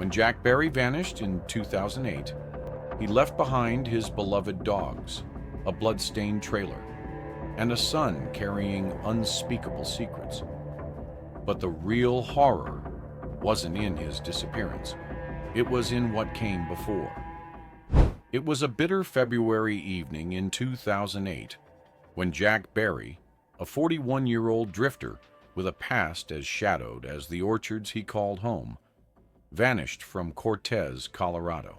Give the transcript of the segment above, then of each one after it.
When Jack Barry vanished in 2008, he left behind his beloved dogs, a blood-stained trailer, and a son carrying unspeakable secrets. But the real horror wasn't in his disappearance. It was in what came before. It was a bitter February evening in 2008 when Jack Barry, a 41-year-old drifter with a past as shadowed as the orchards he called home, vanished from Cortez, Colorado.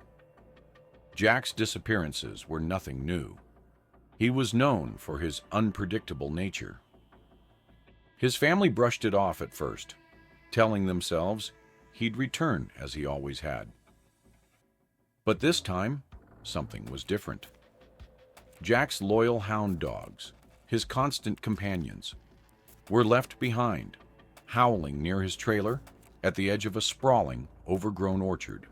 Jack's disappearances were nothing new. He was known for his unpredictable nature. His family brushed it off at first, telling themselves he'd return as he always had. But this time, something was different. Jack's loyal hound dogs, his constant companions, were left behind, howling near his trailer at the edge of a sprawling, overgrown orchard.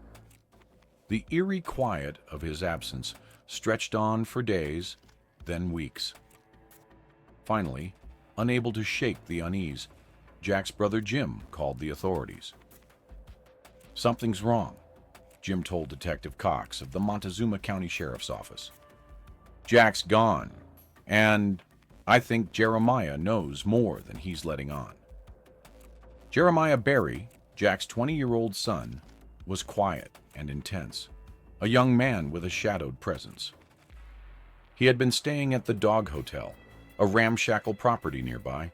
The eerie quiet of his absence stretched on for days, then weeks. Finally, unable to shake the unease, Jack's brother Jim called the authorities. "Something's wrong," Jim told Detective Cox of the Montezuma County Sheriff's Office. "Jack's gone, and I think Jeremiah knows more than he's letting on." Jeremiah Barry, Jack's 20-year-old son, was quiet and intense, a young man with a shadowed presence. He had been staying at the Dog Hotel, a ramshackle property nearby,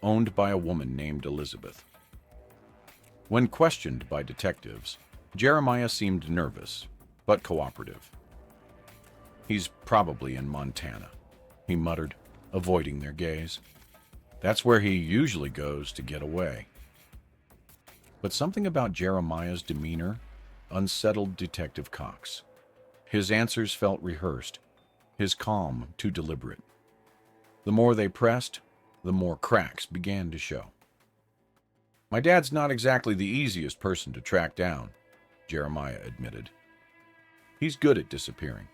owned by a woman named Elizabeth. When questioned by detectives, Jeremiah seemed nervous, but cooperative. "He's probably in Montana," he muttered, avoiding their gaze. "That's where he usually goes to get away." But something about Jeremiah's demeanor unsettled Detective Cox. His answers felt rehearsed, his calm too deliberate. The more they pressed, the more cracks began to show. "My dad's not exactly the easiest person to track down," Jeremiah admitted. "He's good at disappearing."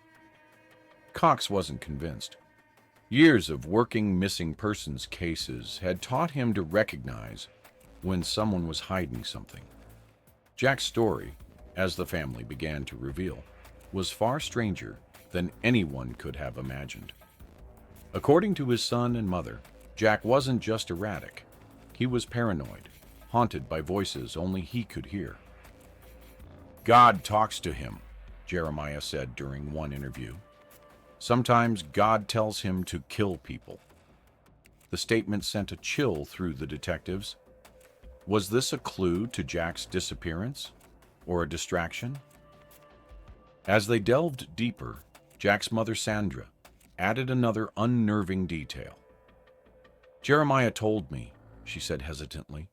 Cox wasn't convinced. Years of working missing persons cases had taught him to recognize when someone was hiding something. Jack's story, as the family began to reveal, was far stranger than anyone could have imagined. According to his son and mother, Jack wasn't just erratic. He was paranoid, haunted by voices only he could hear. "God talks to him," Jeremiah said during one interview. "Sometimes God tells him to kill people." The statement sent a chill through the detectives. Was this a clue to Jack's disappearance, or a distraction? As they delved deeper, Jack's mother, Sandra, added another unnerving detail. "Jeremiah told me," she said hesitantly,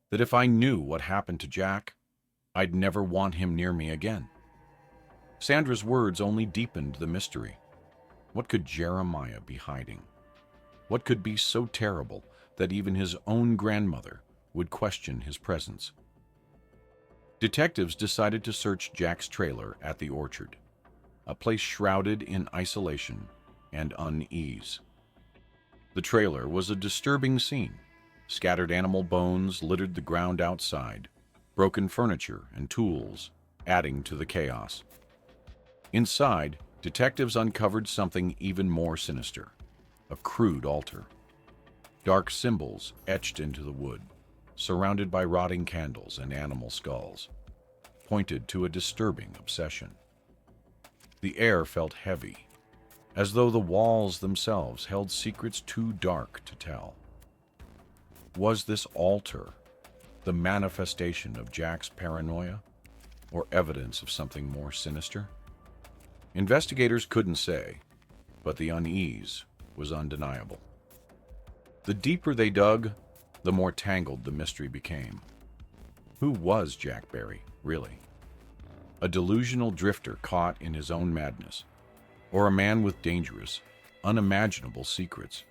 "that if I knew what happened to Jack, I'd never want him near me again." Sandra's words only deepened the mystery. What could Jeremiah be hiding? What could be so terrible that even his own grandmother would question his presence? Detectives decided to search Jack's trailer at the orchard, a place shrouded in isolation and unease. The trailer was a disturbing scene. Scattered animal bones littered the ground outside, broken furniture and tools adding to the chaos. Inside, detectives uncovered something even more sinister: a crude altar. Dark symbols etched into the wood, surrounded by rotting candles and animal skulls, pointed to a disturbing obsession. The air felt heavy, as though the walls themselves held secrets too dark to tell. Was this altar the manifestation of Jack's paranoia, or evidence of something more sinister? Investigators couldn't say, but the unease was undeniable. The deeper they dug, the more tangled the mystery became. Who was Jack Barry, really? A delusional drifter caught in his own madness, or a man with dangerous, unimaginable secrets?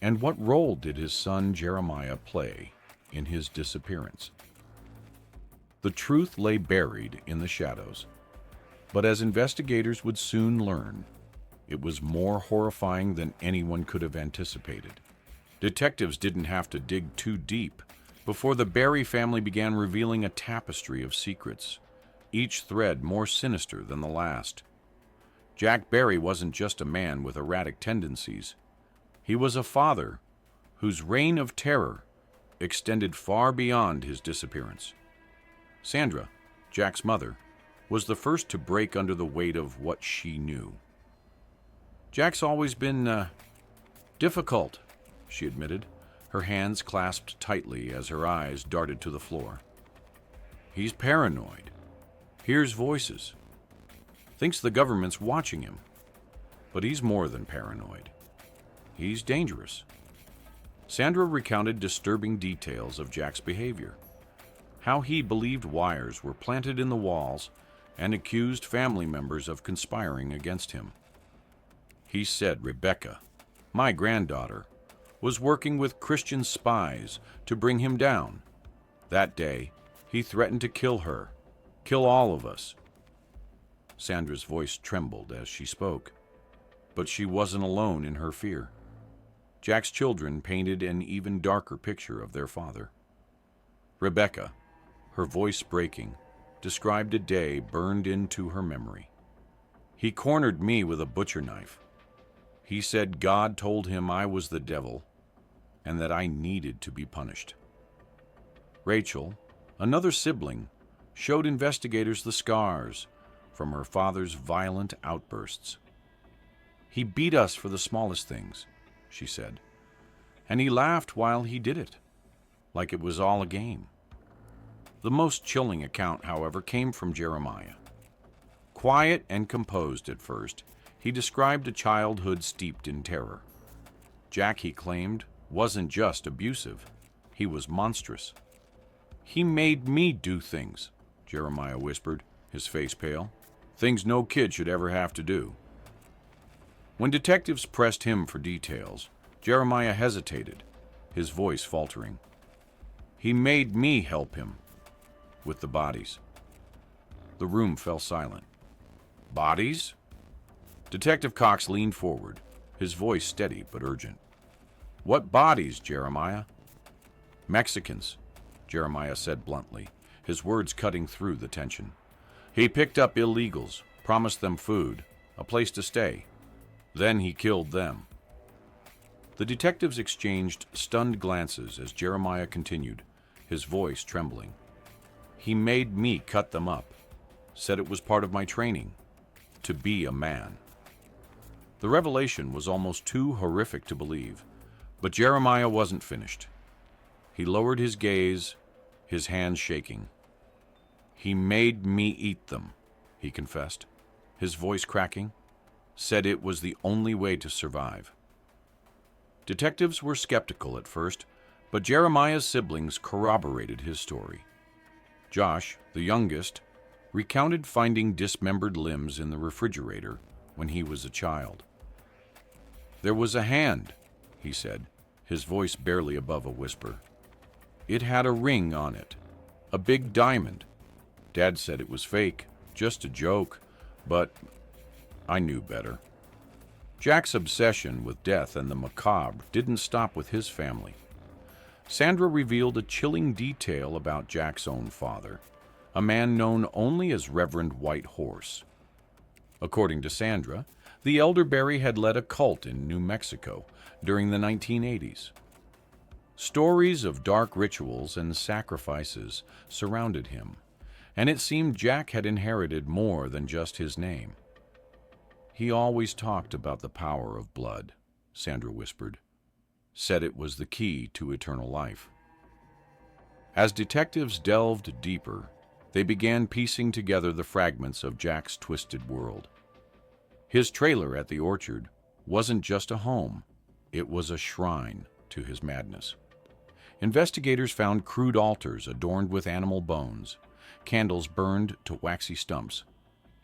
And what role did his son Jeremiah play in his disappearance? The truth lay buried in the shadows, but as investigators would soon learn, it was more horrifying than anyone could have anticipated. Detectives didn't have to dig too deep before the Barry family began revealing a tapestry of secrets, each thread more sinister than the last. Jack Barry wasn't just a man with erratic tendencies. He was a father whose reign of terror extended far beyond his disappearance. Sandra, Jack's mother, was the first to break under the weight of what she knew. "Jack's always been, difficult," she admitted, her hands clasped tightly as her eyes darted to the floor. "He's paranoid. Hears voices. Thinks the government's watching him. But he's more than paranoid. He's dangerous." Sandra recounted disturbing details of Jack's behavior. How he believed wires were planted in the walls and accused family members of conspiring against him. He said Rebecca, my granddaughter, was working with Christian spies to bring him down. That day, he threatened to kill her, kill all of us. Sandra's voice trembled as she spoke, but she wasn't alone in her fear. Jack's children painted an even darker picture of their father. Rebecca, her voice breaking, described a day burned into her memory. "He cornered me with a butcher knife. He said God told him I was the devil and that I needed to be punished." Rachel, another sibling, showed investigators the scars from her father's violent outbursts. "He beat us for the smallest things," she said, "and he laughed while he did it, like it was all a game." The most chilling account, however, came from Jeremiah. Quiet and composed at first, he described a childhood steeped in terror. Jack, he claimed, wasn't just abusive, he was monstrous. "He made me do things," Jeremiah whispered, his face pale. "Things no kid should ever have to do." When detectives pressed him for details, Jeremiah hesitated, his voice faltering. "He made me help him with the bodies." The room fell silent. "Bodies?" Detective Cox leaned forward, his voice steady but urgent. "What bodies, Jeremiah?" "Mexicans," Jeremiah said bluntly, his words cutting through the tension. "He picked up illegals, promised them food, a place to stay. Then he killed them." The detectives exchanged stunned glances as Jeremiah continued, his voice trembling. "He made me cut them up, said it was part of my training, to be a man." The revelation was almost too horrific to believe, but Jeremiah wasn't finished. He lowered his gaze, his hands shaking. "He made me eat them," he confessed, his voice cracking, said it was the only way to survive. Detectives were skeptical at first, but Jeremiah's siblings corroborated his story. Josh, the youngest, recounted finding dismembered limbs in the refrigerator when he was a child. "There was a hand," he said, his voice barely above a whisper. "It had a ring on it, a big diamond. Dad said it was fake, just a joke, but I knew better." Jack's obsession with death and the macabre didn't stop with his family. Sandra revealed a chilling detail about Jack's own father, a man known only as Reverend White Horse. According to Sandra, the elder Barry had led a cult in New Mexico during the 1980s. Stories of dark rituals and sacrifices surrounded him, and it seemed Jack had inherited more than just his name. "He always talked about the power of blood," Sandra whispered, said it was the key to eternal life. As detectives delved deeper, they began piecing together the fragments of Jack's twisted world. His trailer at the orchard wasn't just a home, it was a shrine to his madness. Investigators found crude altars adorned with animal bones, candles burned to waxy stumps,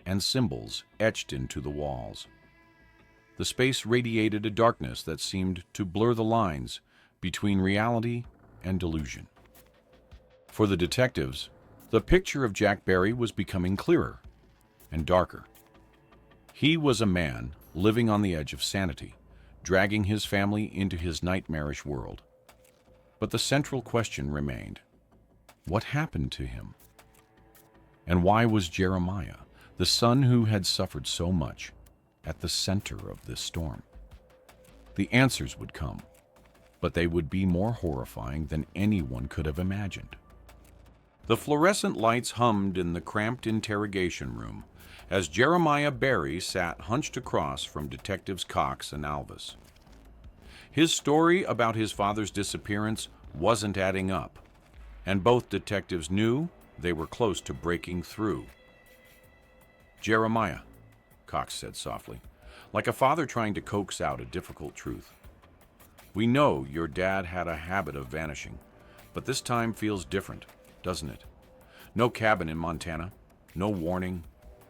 and symbols etched into the walls. The space radiated a darkness that seemed to blur the lines between reality and delusion. For the detectives, the picture of Jack Barry was becoming clearer and darker. He was a man living on the edge of sanity, dragging his family into his nightmarish world. But the central question remained: what happened to him? And why was Jeremiah, the son who had suffered so much, at the center of this storm? The answers would come, but they would be more horrifying than anyone could have imagined. The fluorescent lights hummed in the cramped interrogation room as Jeremiah Berry sat hunched across from Detectives Cox and Alvis. His story about his father's disappearance wasn't adding up, and both detectives knew they were close to breaking through. "Jeremiah," Cox said softly, like a father trying to coax out a difficult truth, "we know your dad had a habit of vanishing, but this time feels different, doesn't it? No cabin in Montana, no warning.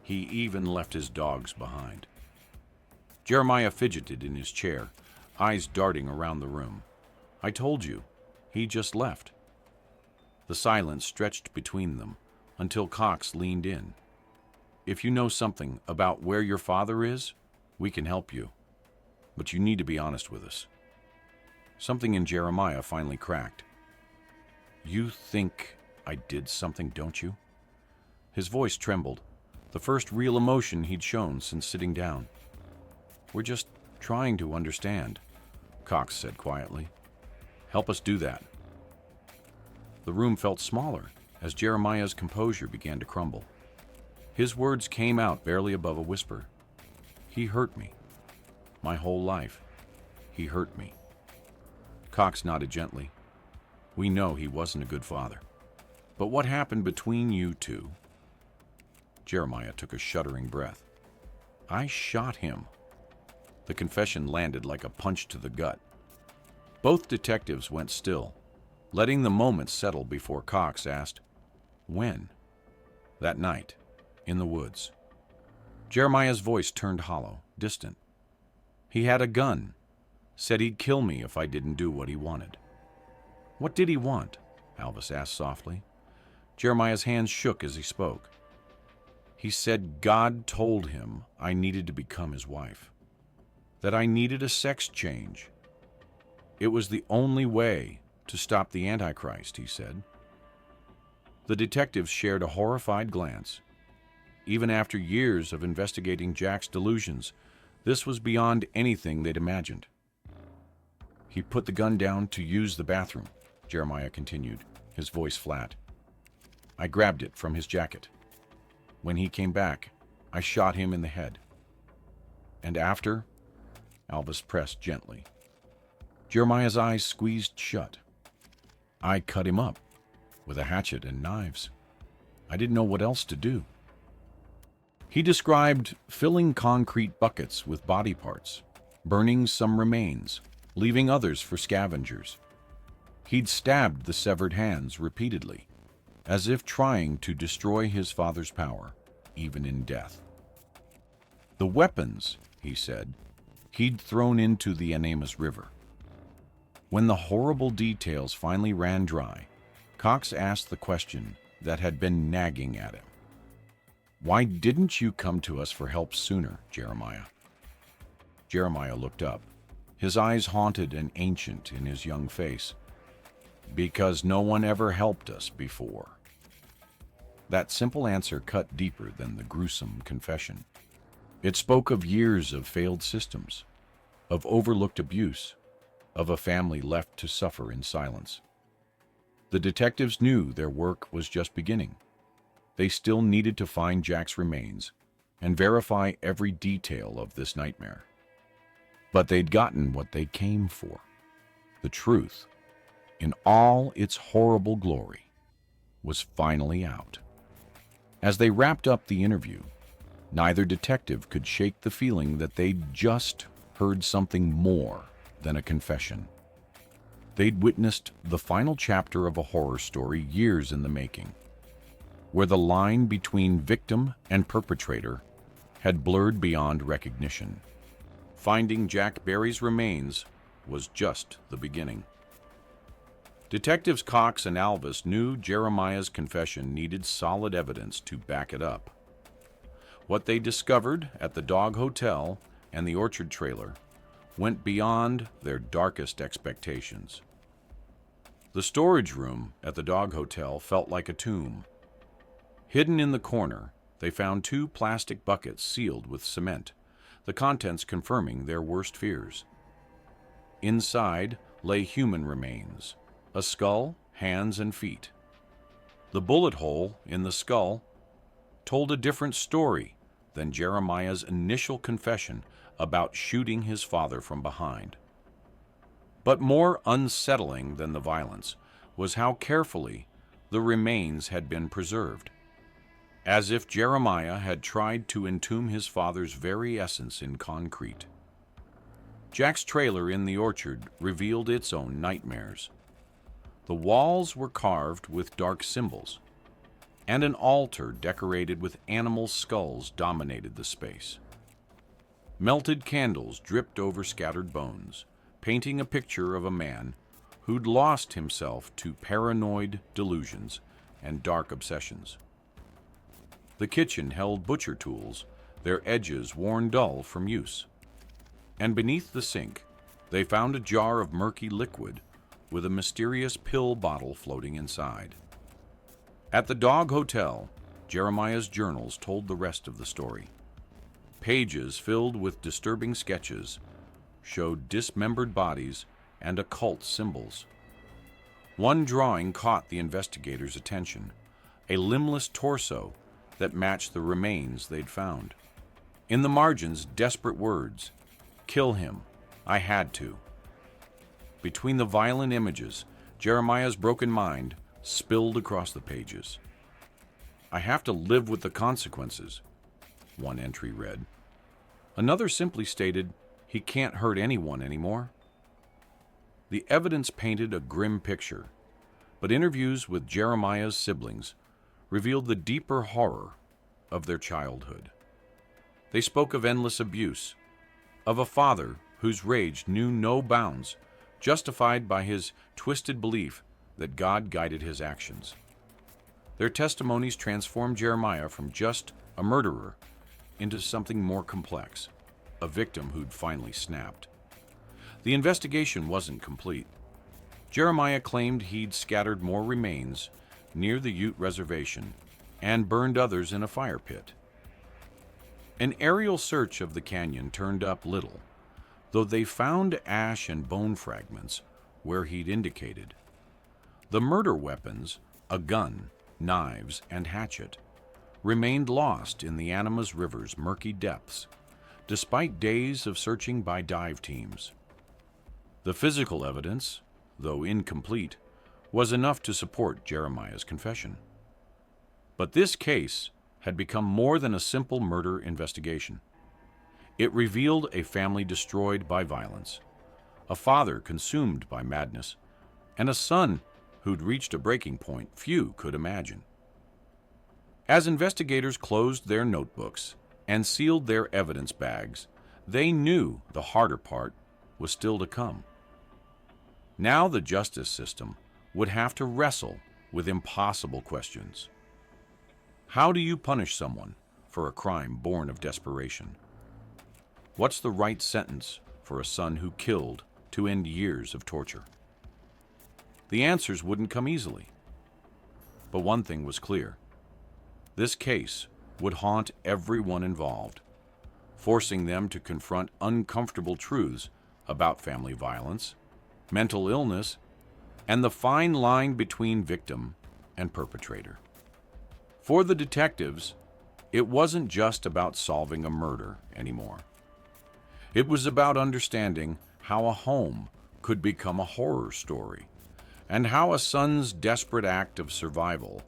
He even left his dogs behind." Jeremiah fidgeted in his chair, eyes darting around the room. "I told you, he just left." The silence stretched between them until Cox leaned in. "If you know something about where your father is, we can help you. But you need to be honest with us." Something in Jeremiah finally cracked. "You think I did something, don't you?" His voice trembled, the first real emotion he'd shown since sitting down. "We're just trying to understand," Cox said quietly. "Help us do that." The room felt smaller as Jeremiah's composure began to crumble. His words came out barely above a whisper. "He hurt me. My whole life. He hurt me." Cox nodded gently. "We know he wasn't a good father. But what happened between you two?" Jeremiah took a shuddering breath. "I shot him." The confession landed like a punch to the gut. Both detectives went still, letting the moment settle before Cox asked, "When?" "That night, in the woods." Jeremiah's voice turned hollow, distant. "He had a gun. Said he'd kill me if I didn't do what he wanted." "What did he want?" Alvis asked softly. Jeremiah's hands shook as he spoke. "He said God told him I needed to become his wife. That I needed a sex change. It was the only way to stop the Antichrist," he said. The detectives shared a horrified glance. Even after years of investigating Jack's delusions, this was beyond anything they'd imagined. "He put the gun down to use the bathroom," Jeremiah continued, his voice flat. "I grabbed it from his jacket. When he came back, I shot him in the head. And after," Alvis pressed gently. Jeremiah's eyes squeezed shut. "I cut him up with a hatchet and knives. I didn't know what else to do." He described filling concrete buckets with body parts, burning some remains, leaving others for scavengers. He'd stabbed the severed hands repeatedly, as if trying to destroy his father's power, even in death. The weapons, he said, he'd thrown into the Anamus River. When the horrible details finally ran dry, Cox asked the question that had been nagging at him. "Why didn't you come to us for help sooner, Jeremiah?" Jeremiah looked up, his eyes haunted and ancient in his young face. "Because no one ever helped us before." That simple answer cut deeper than the gruesome confession. It spoke of years of failed systems, of overlooked abuse, of a family left to suffer in silence. The detectives knew their work was just beginning. They still needed to find Jack's remains and verify every detail of this nightmare. But they'd gotten what they came for. The truth, in all its horrible glory, was finally out. As they wrapped up the interview, neither detective could shake the feeling that they'd just heard something more than a confession. They'd witnessed the final chapter of a horror story years in the making, where the line between victim and perpetrator had blurred beyond recognition. Finding Jack Berry's remains was just the beginning. Detectives Cox and Alvis knew Jeremiah's confession needed solid evidence to back it up. What they discovered at the Dog Hotel and the Orchard Trailer went beyond their darkest expectations. The storage room at the dog hotel felt like a tomb. Hidden in the corner, they found 2 plastic buckets sealed with cement, the contents confirming their worst fears. Inside lay human remains, a skull, hands, and feet. The bullet hole in the skull told a different story than Jeremiah's initial confession about shooting his father from behind. But more unsettling than the violence was how carefully the remains had been preserved, as if Jeremiah had tried to entomb his father's very essence in concrete. Jack's trailer in the orchard revealed its own nightmares. The walls were carved with dark symbols, and an altar decorated with animal skulls dominated the space. Melted candles dripped over scattered bones, painting a picture of a man who'd lost himself to paranoid delusions and dark obsessions. The kitchen held butcher tools, their edges worn dull from use. And beneath the sink, they found a jar of murky liquid with a mysterious pill bottle floating inside. At the dog hotel, Jeremiah's journals told the rest of the story. Pages filled with disturbing sketches showed dismembered bodies and occult symbols. One drawing caught the investigators' attention, a limbless torso that matched the remains they'd found. In the margins, desperate words, "Kill him, I had to." Between the violent images, Jeremiah's broken mind spilled across the pages. "I have to live with the consequences," one entry read. Another simply stated, "He can't hurt anyone anymore." The evidence painted a grim picture, but interviews with Jeremiah's siblings revealed the deeper horror of their childhood. They spoke of endless abuse, of a father whose rage knew no bounds, justified by his twisted belief that God guided his actions. Their testimonies transformed Jeremiah from just a murderer into something more complex, a victim who'd finally snapped. The investigation wasn't complete. Jeremiah claimed he'd scattered more remains near the Ute Reservation and burned others in a fire pit. An aerial search of the canyon turned up little, though they found ash and bone fragments where he'd indicated. The murder weapons, a gun, knives, and hatchet, remained lost in the Animas River's murky depths, despite days of searching by dive teams. The physical evidence, though incomplete, was enough to support Jeremiah's confession. But this case had become more than a simple murder investigation. It revealed a family destroyed by violence, a father consumed by madness, and a son who'd reached a breaking point few could imagine. As investigators closed their notebooks and sealed their evidence bags, they knew the harder part was still to come. Now the justice system would have to wrestle with impossible questions. How do you punish someone for a crime born of desperation? What's the right sentence for a son who killed to end years of torture? The answers wouldn't come easily. But one thing was clear. This case would haunt everyone involved, forcing them to confront uncomfortable truths about family violence, mental illness, and the fine line between victim and perpetrator. For the detectives, it wasn't just about solving a murder anymore. It was about understanding how a home could become a horror story, and how a son's desperate act of survival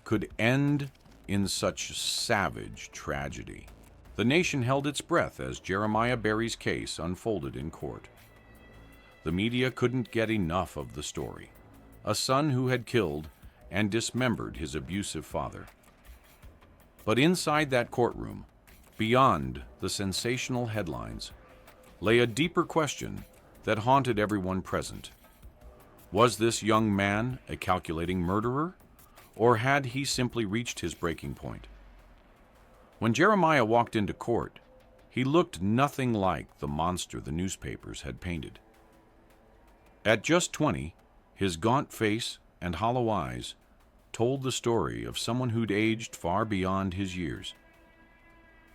could end in such savage tragedy. The nation held its breath as Jeremiah Berry's case unfolded in court. The media couldn't get enough of the story. A son who had killed and dismembered his abusive father. But inside that courtroom, beyond the sensational headlines, lay a deeper question that haunted everyone present. Was this young man a calculating murderer, or had he simply reached his breaking point? When Jeremiah walked into court, he looked nothing like the monster the newspapers had painted. At just 20, His gaunt face and hollow eyes told the story of someone who'd aged far beyond his years.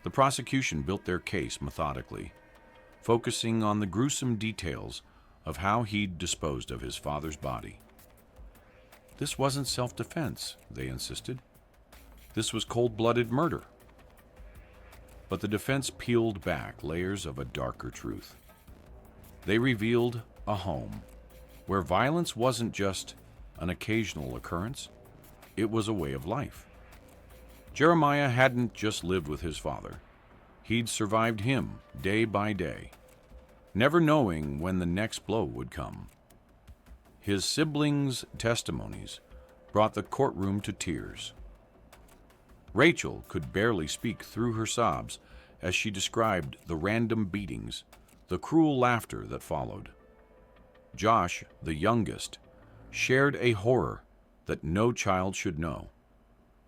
The prosecution built their case methodically, focusing on the gruesome details of how he'd disposed of his father's body. This wasn't self-defense, they insisted. This was cold-blooded murder. But the defense peeled back layers of a darker truth. They revealed a home where violence wasn't just an occasional occurrence, it was a way of life. Jeremiah hadn't just lived with his father. He'd survived him day by day, never knowing when the next blow would come. His siblings' testimonies brought the courtroom to tears. Rachel could barely speak through her sobs as she described the random beatings, the cruel laughter that followed. Josh, the youngest, shared a horror that no child should know,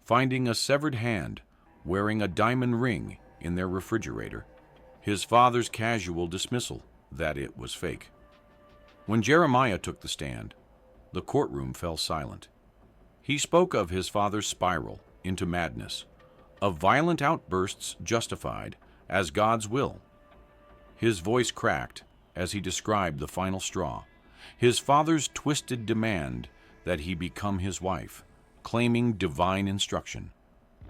finding a severed hand wearing a diamond ring in their refrigerator, his father's casual dismissal that it was fake. When Jeremiah took the stand, the courtroom fell silent. He spoke of his father's spiral into madness, of violent outbursts justified as God's will. His voice cracked as he described the final straw, his father's twisted demand that he become his wife, claiming divine instruction.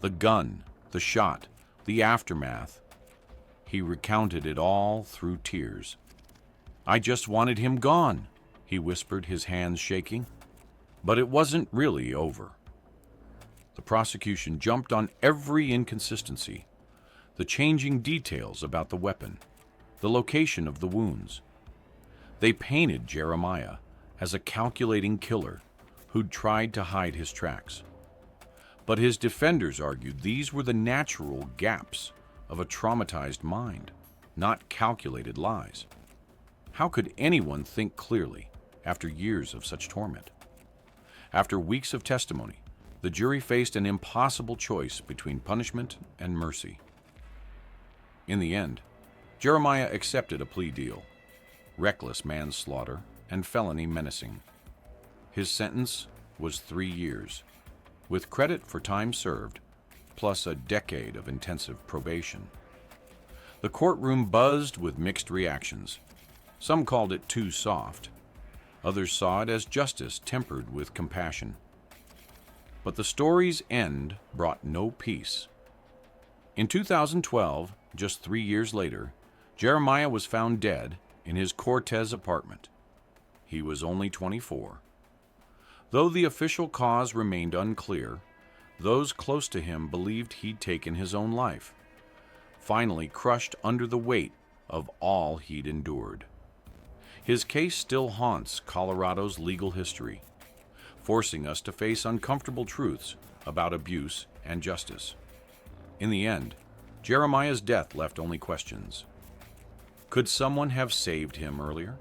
The gun, the shot, the aftermath. He recounted it all through tears. "I just wanted him gone," he whispered, his hands shaking. But it wasn't really over. The prosecution jumped on every inconsistency, the changing details about the weapon, the location of the wounds. They painted Jeremiah as a calculating killer who'd tried to hide his tracks. But his defenders argued these were the natural gaps of a traumatized mind, not calculated lies. How could anyone think clearly after years of such torment? After weeks of testimony, the jury faced an impossible choice between punishment and mercy. In the end, Jeremiah accepted a plea deal: reckless manslaughter and felony menacing. His sentence was 3 years, with credit for time served, plus a decade of intensive probation. The courtroom buzzed with mixed reactions. Some called it too soft. Others saw it as justice tempered with compassion. But the story's end brought no peace. In 2012, just 3 years later, Jeremiah was found dead in his Cortez apartment. He was only 24. Though the official cause remained unclear, those close to him believed he'd taken his own life, finally crushed under the weight of all he'd endured. His case still haunts Colorado's legal history, forcing us to face uncomfortable truths about abuse and justice. In the end, Jeremiah's death left only questions. Could someone have saved him earlier?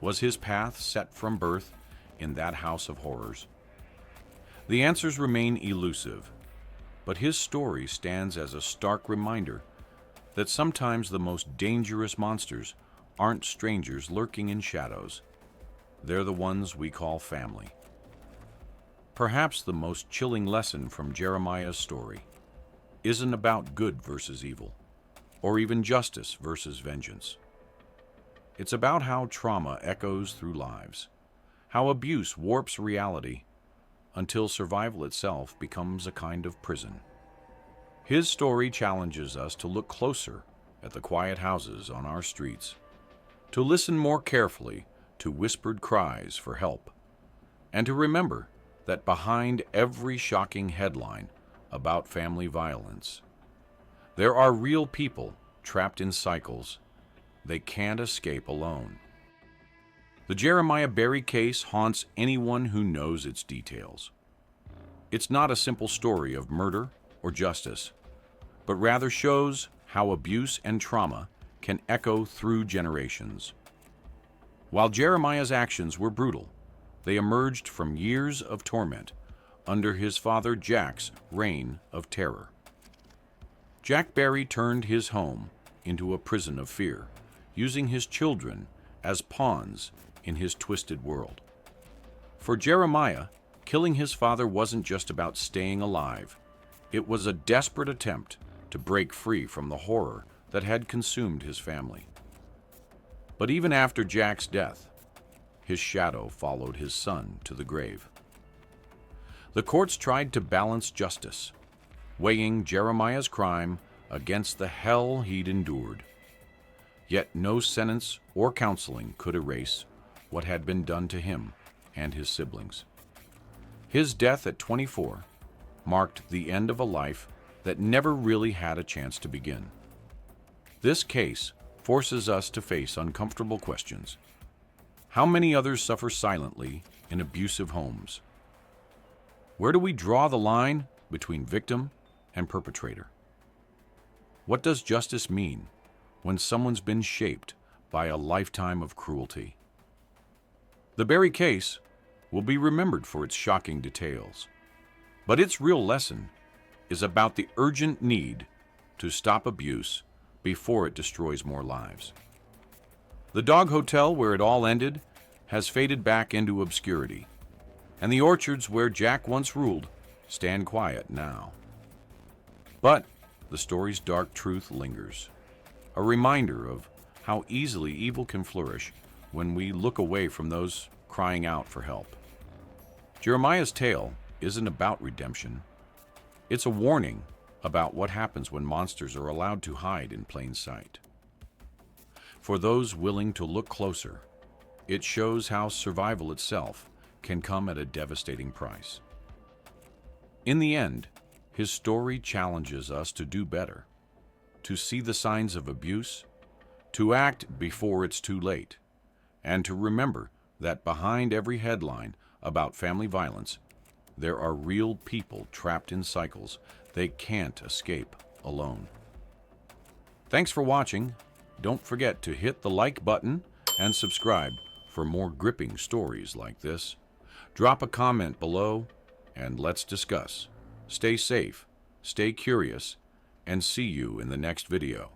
Was his path set from birth in that house of horrors? The answers remain elusive, but his story stands as a stark reminder that sometimes the most dangerous monsters aren't strangers lurking in shadows. They're the ones we call family. Perhaps the most chilling lesson from Jeremiah's story isn't about good versus evil, or even justice versus vengeance. It's about how trauma echoes through lives, how abuse warps reality until survival itself becomes a kind of prison. His story challenges us to look closer at the quiet houses on our streets, to listen more carefully to whispered cries for help, and to remember that behind every shocking headline about family violence, there are real people trapped in cycles they can't escape alone. The Jeremiah Berry case haunts anyone who knows its details. It's not a simple story of murder or justice, but rather shows how abuse and trauma can echo through generations. While Jeremiah's actions were brutal, they emerged from years of torment under his father Jack's reign of terror. Jack Berry turned his home into a prison of fear, using his children as pawns in his twisted world. For Jeremiah, killing his father wasn't just about staying alive. It was a desperate attempt to break free from the horror that had consumed his family. But even after Jack's death, his shadow followed his son to the grave. The courts tried to balance justice, weighing Jeremiah's crime against the hell he'd endured. Yet no sentence or counseling could erase what had been done to him and his siblings. His death at 24 marked the end of a life that never really had a chance to begin. This case forces us to face uncomfortable questions. How many others suffer silently in abusive homes? Where do we draw the line between victim and perpetrator? What does justice mean when someone's been shaped by a lifetime of cruelty? The Berry case will be remembered for its shocking details, but its real lesson is about the urgent need to stop abuse before it destroys more lives. The dog hotel where it all ended has faded back into obscurity, and the orchards where Jack once ruled stand quiet now. But the story's dark truth lingers, a reminder of how easily evil can flourish when we look away from those crying out for help. Jeremiah's tale isn't about redemption. It's a warning about what happens when monsters are allowed to hide in plain sight. For those willing to look closer, it shows how survival itself can come at a devastating price. In the end, his story challenges us to do better, to see the signs of abuse, to act before it's too late, and to remember that behind every headline about family violence, there are real people trapped in cycles they can't escape alone. Thanks for watching. Don't forget to hit the like button and subscribe for more gripping stories like this. Drop a comment below and let's discuss. Stay safe, stay curious, and see you in the next video.